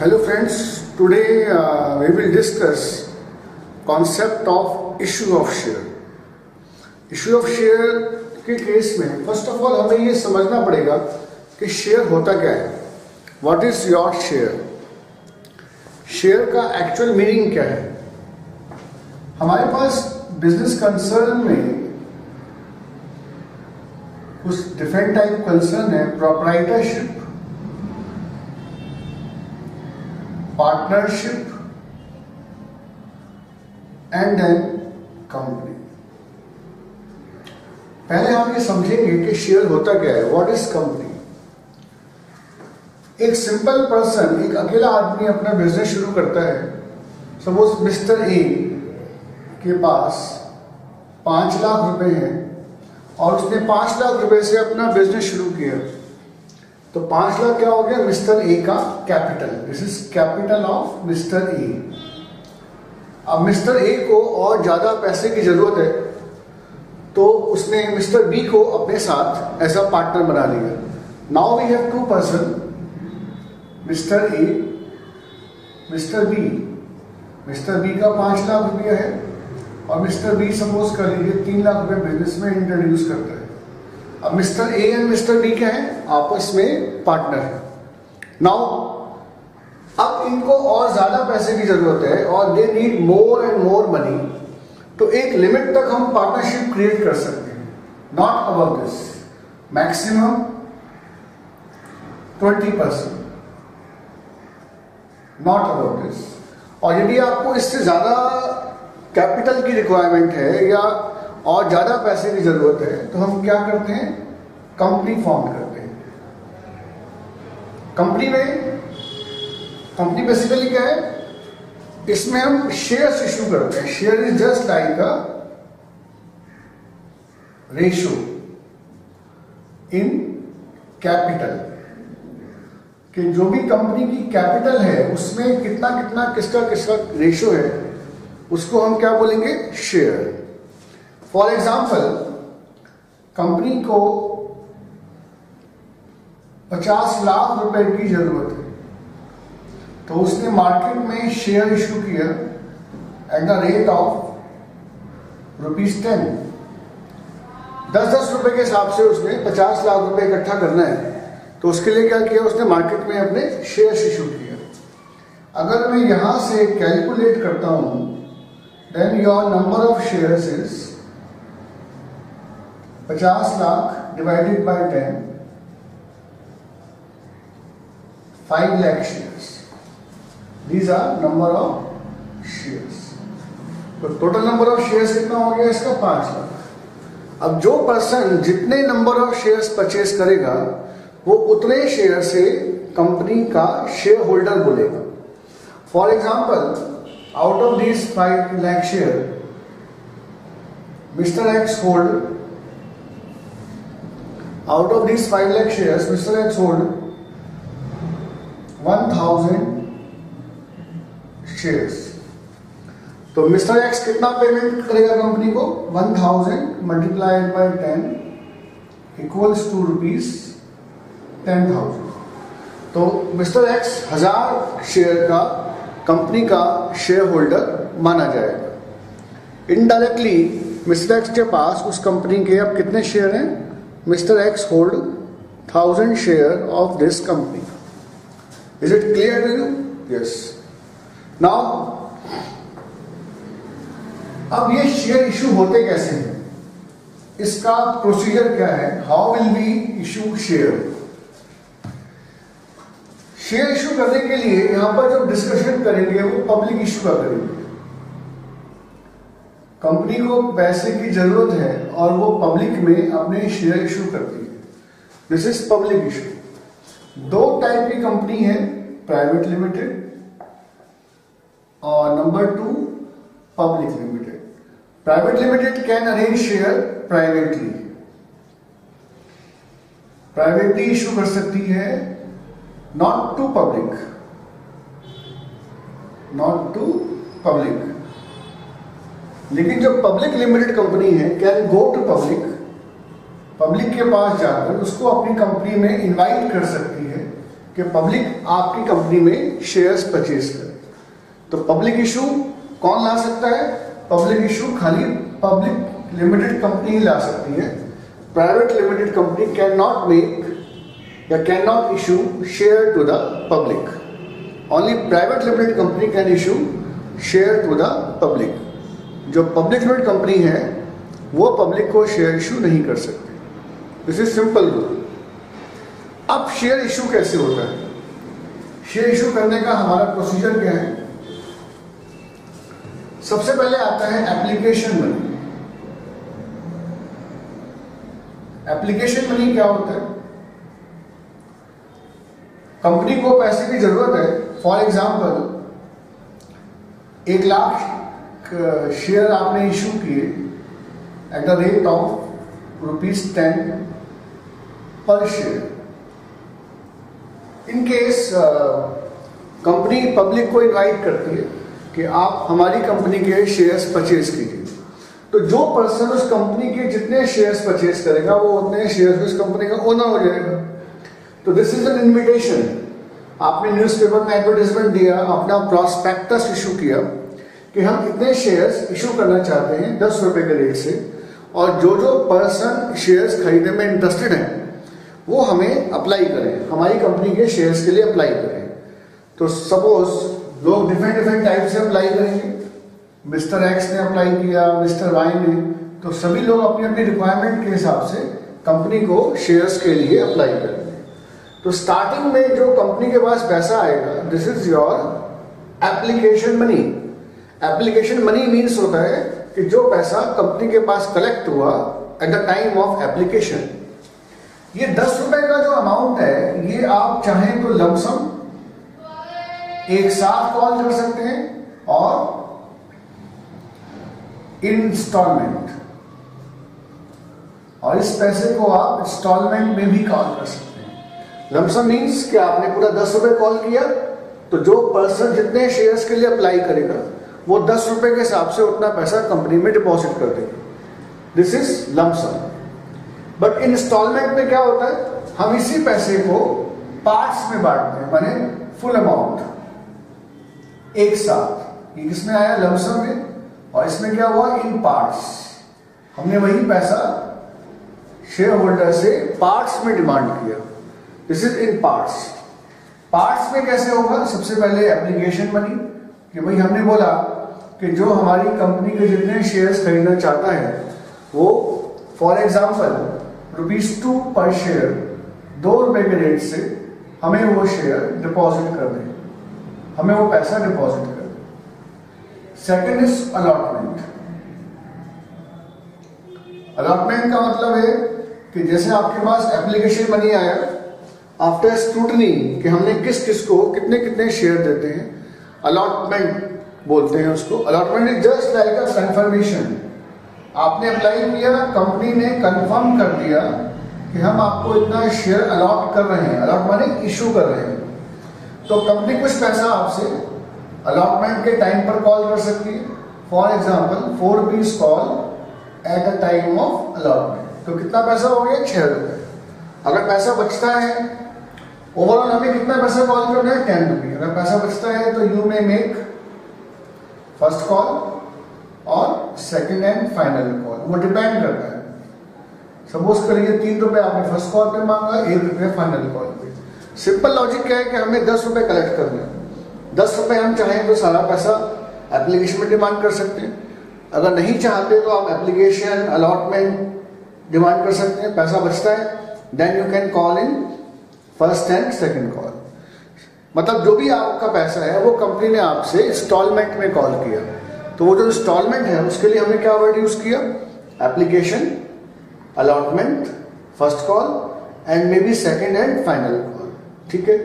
Hello friends, today we will discuss concept of issue of share. Issue of share के case में first of all हमें ये समझना पड़ेगा कि शेयर होता क्या है. What is your share? Share का एक्चुअल मीनिंग क्या है? हमारे पास बिजनेस कंसर्न में कुछ डिफरेंट टाइप कंसर्न है. Proprietorship, partnership and then company. पहले हम ये समझेंगे कि शेयर होता क्या है. What is company? एक सिंपल पर्सन, एक अकेला आदमी अपना बिजनेस शुरू करता है. सपोज मिस्टर ए के पास 5 लाख रुपए हैं और उसने 5 लाख रुपए से अपना बिजनेस शुरू किया. तो 5 लाख क्या हो गया? मिस्टर ए का capital. This is capital of mister A. अब मिस्टर ए को और ज्यादा पैसे की जरूरत है तो उसने मिस्टर बी को अपने साथ एज अ पार्टनर बना लिया. Now we have 2 person, Mister A, Mister B. Mister B का 5 लाख रुपया है और मिस्टर बी सपोज कर लीजिए 3 लाख रुपए बिजनेस में इंट्रोड्यूस करता है. अब Mister A and Mister B क्या है? आपस में पार्टनर है. नाउ अब इनको और ज्यादा पैसे की जरूरत है और they need more and more money. तो एक लिमिट तक हम पार्टनरशिप क्रिएट कर सकते हैं, not above this. Maximum 20%, not above this. और यदि आपको इससे ज्यादा कैपिटल की रिक्वायरमेंट है या और ज्यादा पैसे की जरूरत है तो हम क्या करते हैं? कंपनी फॉर्म करते हैं. कंपनी बेसिकली क्या है? इसमें हम शेयर्स इशू करते हैं. Share is just like a ratio in capital. कि जो भी कंपनी की कैपिटल है उसमें कितना कितना किसका किसका रेशियो है उसको हम क्या बोलेंगे? शेयर. फॉर एग्जाम्पल, कंपनी को 50 लाख रुपए की जरूरत है तो उसने मार्केट में शेयर इशू किया एट द रेट ऑफ ₹10. 10-10 रुपए के हिसाब से उसने 50 लाख रुपए इकट्ठा करना है तो उसके लिए क्या किया? उसने मार्केट में अपने शेयर्स इशू किया. अगर मैं यहां से कैलकुलेट करता हूं then your number of shares is 50 lakh divided by 10, 5 lakh shares. These are number of shares. तो टोटल नंबर ऑफ शेयर्स कितना हो गया इसका? 5 लाख. अब जो पर्सन जितने नंबर ऑफ शेयर्स परचेज करेगा वो उतने शेयर से कंपनी का शेयर होल्डर बोलेगा. For example, out of these 5 lakh share mister x hold Out of these 5 lakh shares, Mr. X hold 1000 shares. तो मिस्टर एक्स कितना पेमेंट करेगा कंपनी को? 1000 मल्टीप्लाइड बाय 10 इक्वल्स टू ₹10,000. तो mister x 1000 share का company का share holder माना जाएगा. Indirectly mister x के पास उस कंपनी के अब कितने शेयर हैं? Mr. X hold 1000 share of this company. Is it clear to you? Yes. Now, अब ये शेयर इशू होते कैसे हैं? इसका प्रोसीजर क्या है? How will we issue share? Share issue करने के लिए यहां पर जो डिस्कशन करेंगे वो पब्लिक इशू का करेंगे. कंपनी को पैसे की जरूरत है और वो पब्लिक में अपने शेयर इशू करती है. This is public issue. 2 type की कंपनी है, प्राइवेट लिमिटेड और number 2 public limited. Private limited can arrange share privately. Privately issue कर सकती है, नॉट टू पब्लिक. लेकिन जो पब्लिक लिमिटेड कंपनी है कैन गो टू पब्लिक के पास जाकर उसको अपनी कंपनी में इनवाइट कर सकती है कि पब्लिक आपकी कंपनी में शेयर्स परचेज करे। तो पब्लिक इशू कौन ला सकता है? पब्लिक इशू खाली पब्लिक लिमिटेड कंपनी ही ला सकती है। Private limited company can not make या can not issue share to the public. Only private limited company can issue share to the public. जो पब्लिक लिमिटेड कंपनी है वो public को शेयर इशू नहीं कर सकती। This is simple rule. अब share issue कैसे होता है? शेयर इशू करने का हमारा प्रोसीजर क्या है? सबसे पहले आता है एप्लीकेशन मनी। एप्लीकेशन मनी क्या होता है? कंपनी को पैसे की जरूरत है। फॉर एग्जाम्पल 1 लाख शेयर आपने इशू किए एट द रेट ऑफ ₹10 पर share. In case company public को इनवाइट करती है कि आप हमारी कंपनी के शेयर्स परचेज कीजिए, तो जो पर्सन उस कंपनी के जितने शेयर्स परचेज करेगा वो उतने शेयर्स उस कंपनी का ओनर हो जाएगा। तो दिस इज एन इन्विटेशन। आपने न्यूज़पेपर में एडवर्टाइजमेंट दिया, अपना प्रॉस्पेक्टस इशू किया कि हम इतने शेयर्स इशू करना चाहते हैं 10 रुपए के रेट से, और जो जो पर्सन शेयर्स खरीदने में इंटरेस्टेड हैं वो हमें अप्लाई करें, हमारी कंपनी के शेयर्स के लिए अप्लाई करें। तो सपोज लोग डिफरेंट टाइप से अप्लाई करेंगे। मिस्टर एक्स ने अप्लाई किया, मिस्टर वाई ने, तो सभी लोग अपनी अपनी रिक्वायरमेंट के हिसाब से कंपनी को शेयर्स के लिए अप्लाई करेंगे। तो स्टार्टिंग में जो कंपनी के पास पैसा आएगा, this is your application money. Application money means होता है कि जो पैसा कंपनी के पास कलेक्ट हुआ at the time of application. ये 10 रुपए का जो अमाउंट है ये आप चाहें तो लमसम एक साथ कॉल कर सकते हैं और इंस्टॉलमेंट, और इस पैसे को आप इंस्टॉलमेंट में भी कॉल कर सकते हैं। लमसम मीन्स कि आपने पूरा 10 रुपए कॉल किया, तो जो पर्सन जितने शेयर्स के लिए अप्लाई करेगा वो 10 रुपए के हिसाब से उतना पैसा कंपनी में डिपॉजिट कर देगा। This is lump sum. But instalment में क्या होता है? हम इसी पैसे को पार्ट्स में बांटते हैं, माने फुल अमाउंट एक साथ। ये किसमें आया? लमसम में। और इसमें क्या हुआ? इन पार्ट्स। हमने वही पैसा शेयर होल्डर से पार्ट्स में डिमांड किया। This is in parts. Parts में कैसे होगा? सबसे पहले एप्लीकेशन मनी, कि भाई हमने बोला कि जो हमारी कंपनी के जितने शेयर्स खरीदना चाहता है वो फॉर एग्जाम्पल ₹2 पर शेयर 2 रुपए के रेट से हमें वो शेयर डिपॉजिट कर दें, हमें वो पैसा डिपॉजिट कर दें। Second is allotment. अलॉटमेंट का मतलब है कि जैसे आपके पास एप्लीकेशन मनी आया, आफ्टर स्क्रूटनी कि हमने किस किस को कितने कितने शेयर देते हैं, अलॉटमेंट बोलते हैं उसको। Allotment is just like a confirmation. आपने अप्लाई किया, कंपनी ने कंफर्म कर दिया कि हम आपको इतना शेयर अलॉट कर रहे हैं। अलॉट माने इशू कर रहे हैं। तो कंपनी कुछ पैसा आपसे अलॉटमेंट के टाइम पर कॉल कर सकती है। For example 4 rupees call at the time of allotment, तो कितना पैसा हो गया? 6 रुपए। अगर पैसा बचता है, ओवरऑल हमें कितना पैसा कॉल करना है? 10 रुपीज। अगर पैसा बचता है तो you may make first call और सेकेंड एंड फाइनल कॉल, वो डिपेंड करता है। सपोज करिए 3 रुपए आपने फर्स्ट कॉल पे मांगा, 1 रुपये फाइनल कॉल पे। सिंपल लॉजिक क्या है कि हमें 10 रुपए कलेक्ट करने हैं। 10 रुपए हम चाहें तो सारा पैसा एप्लीकेशन में डिमांड कर सकते हैं। अगर नहीं चाहते तो आप एप्लीकेशन अलॉटमेंट डिमांड कर सकते हैं। पैसा बचता है, then you can call in first and second call. मतलब जो भी आपका पैसा है वो कंपनी ने आपसे इंस्टॉलमेंट में कॉल किया, तो वो जो इंस्टॉलमेंट है उसके लिए हमने क्या वर्ड यूज किया? Application, allotment, first call and may be second and final call. ठीक है,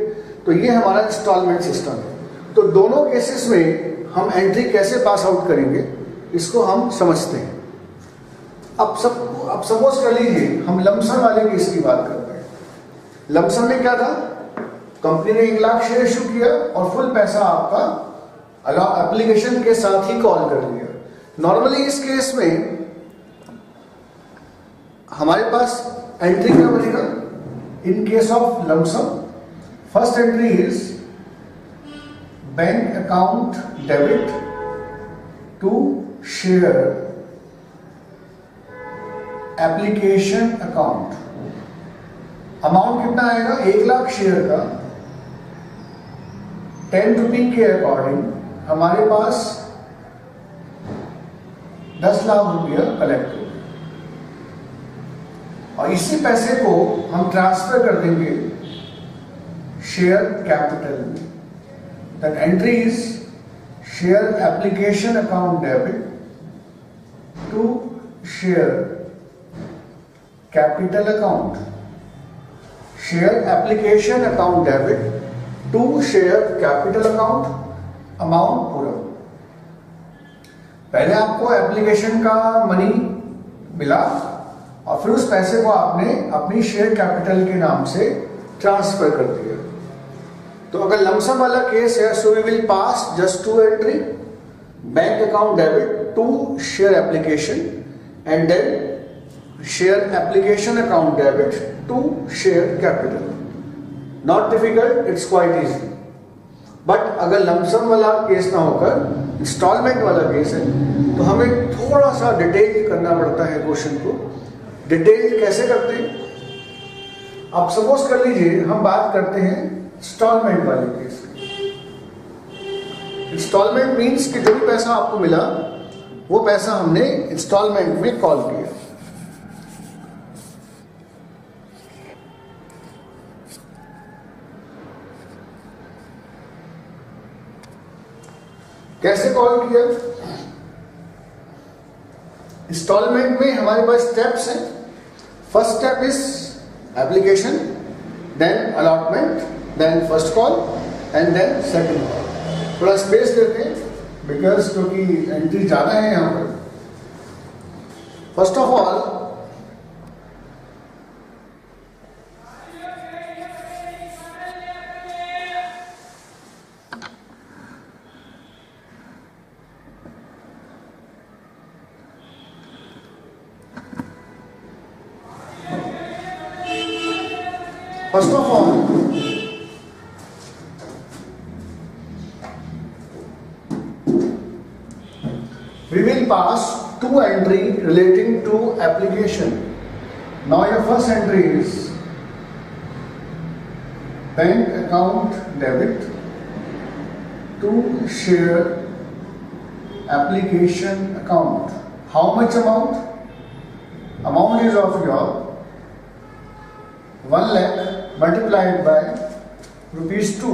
तो ये हमारा इंस्टॉलमेंट सिस्टम है। तो दोनों केसेस में हम एंट्री कैसे पास आउट करेंगे इसको हम समझते हैं। अब सपोज कर लीजिए हम लमसम वाले केस की बात करते हैं। लमसम में क्या था? कंपनी ने 1 लाख शेयर इशू किया और फुल पैसा आपका एप्लीकेशन के साथ ही कॉल कर दिया। नॉर्मली इस केस में हमारे पास एंट्री क्या बनेगा? In case of lump sum first entry is bank account debit to share application account. Amount कितना आएगा? 1 लाख शेयर का 10 रुपये के अकॉर्डिंग हमारे पास 10 लाख रुपया कलेक्ट हो गया और इसी पैसे को हम ट्रांसफर कर देंगे शेयर कैपिटल में। That entry is share application account debit to share capital account. Share application account debit to share capital account. Amount पूरा। पहले आपको एप्लीकेशन का मनी मिला और फिर उस पैसे को आपने अपनी शेयर कैपिटल के नाम से ट्रांसफर कर दिया। तो अगर लमसम वाला केस है, so we will pass just 2 entry, bank account debit to share application and then share application account debit to share capital. Not difficult, it's quite easy. But अगर लमसम वाला case ना होकर instalment वाला case है तो हमें थोड़ा सा डिटेल करना पड़ता है क्वेश्चन को। डिटेल कैसे करते हैं? आप सपोज कर लीजिए हम बात करते हैं इंस्टॉलमेंट वाले केस की। इंस्टॉलमेंट मीन्स कि जो भी पैसा आपको मिला वो पैसा हमने इंस्टॉलमेंट में कॉल किया। कैसे कॉल किया? इंस्टॉलमेंट में हमारे पास स्टेप्स हैं। First step is application, then allotment, then first call and then second call. थोड़ा स्पेस देते हैं बिकॉज क्योंकि एंट्री ज्यादा है यहां पर। First of all we will pass 2 entry relating to application. Now your first entry is bank account debit to share application account. How much amount? Amount is of your 1 lakh multiplied by ₹2.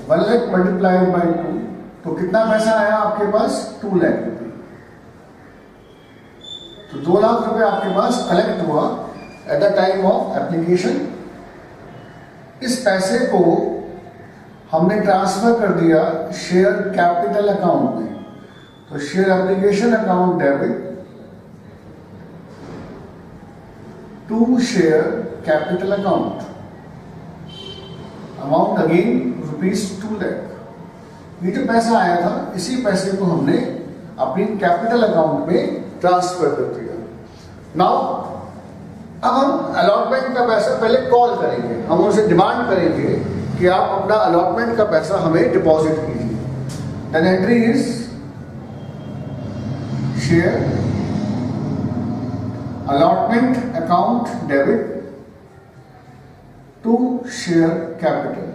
1 lakh multiplied by 2, तो कितना पैसा आया आपके पास? 2 लाख रुपए। तो 2 लाख रुपए आपके पास collect हुआ at the time of application. इस पैसे को हमने ट्रांसफर कर दिया शेयर कैपिटल अकाउंट में। तो share application account debit to share capital account. Amount again ₹2 lakh. ये जो पैसा आया था इसी पैसे को हमने अपनी कैपिटल अकाउंट में ट्रांसफर कर दिया। नाउ अब हम अलॉटमेंट का पैसा पहले कॉल करेंगे। हम उनसे डिमांड करेंगे कि आप अपना अलॉटमेंट का पैसा हमें डिपॉजिट कीजिए। Then entry is share allotment account debit to share capital.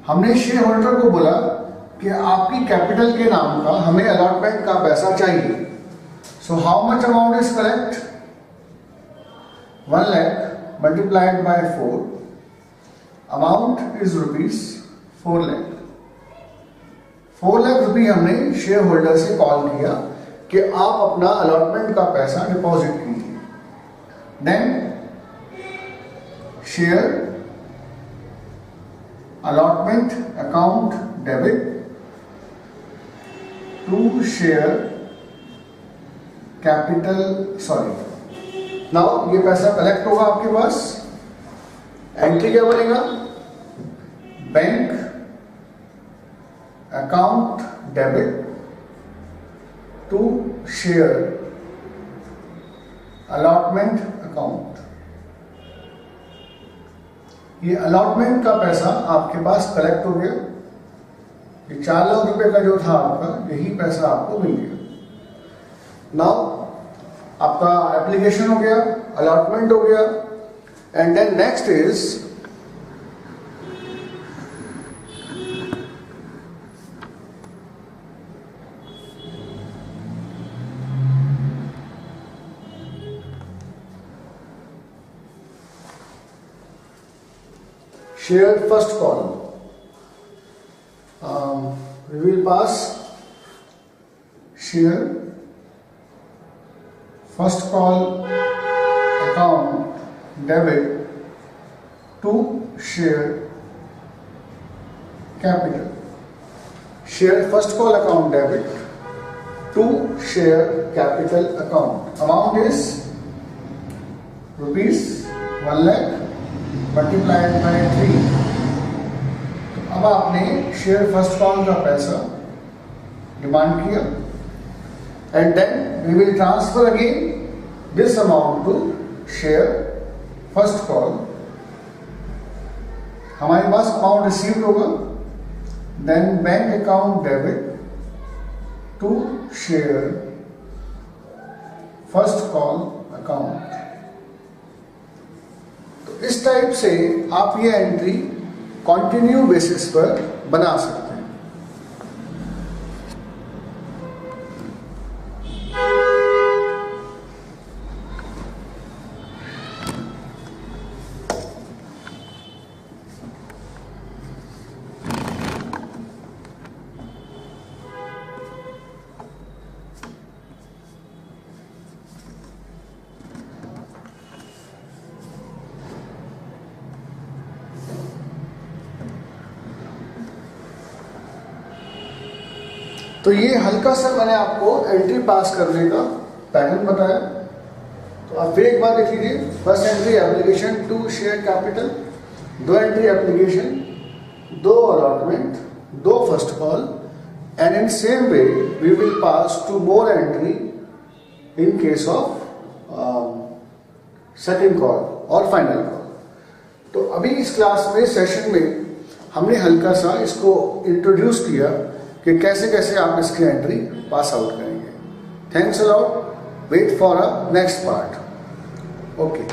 हमने शेयर होल्डर को बोला कि आपकी कैपिटल के नाम का हमें अलॉटमेंट का पैसा चाहिए। So how much amount is correct? 1 lakh multiplied by 4, amount is ₹4 lakh. 4 lakh रुपये हमने शेयर होल्डर से कॉल किया कि आप अपना अलॉटमेंट का पैसा डिपॉजिट कीजिए। Then share allotment account debit to share capital, now ये पैसा कलेक्ट होगा आपके पास। एंट्री क्या बनेगा? Bank account debit to share allotment account. ये अलॉटमेंट का पैसा आपके पास कलेक्ट हो गया। ये 4 लाख रुपए का जो था आपका, यही पैसा आपको मिल गया। नाउ आपका एप्लीकेशन हो गया, अलॉटमेंट हो गया, and then next is shared first call. We will pass share first call account debit to share capital. Share first call account debit to share capital account. Amount is rupees 1 lakh multiplied by 3। तो अब आपने share first call का पैसा demand किया, and then we will transfer again this amount to share first call. हमारे पास amount received होगा, then bank account debit to share first call account. इस टाइप से आप ये एंट्री कंटिन्यू बेसिस पर बना सकते हैं। तो ये हल्का सा मैंने आपको एंट्री पास करने का पैटर्न बताया। तो आप फिर एक बार देख लीजिए। First entry application to share capital, 2 entry application, 2 allotment, 2 first call, and in same way we will pass two more entry in case of second call और फाइनल कॉल। तो अभी इस क्लास में सेशन में हमने हल्का सा इसको इंट्रोड्यूस किया कि कैसे कैसे आप इसकी एंट्री पास आउट करेंगे। Thanks a lot, wait for a next part. Okay.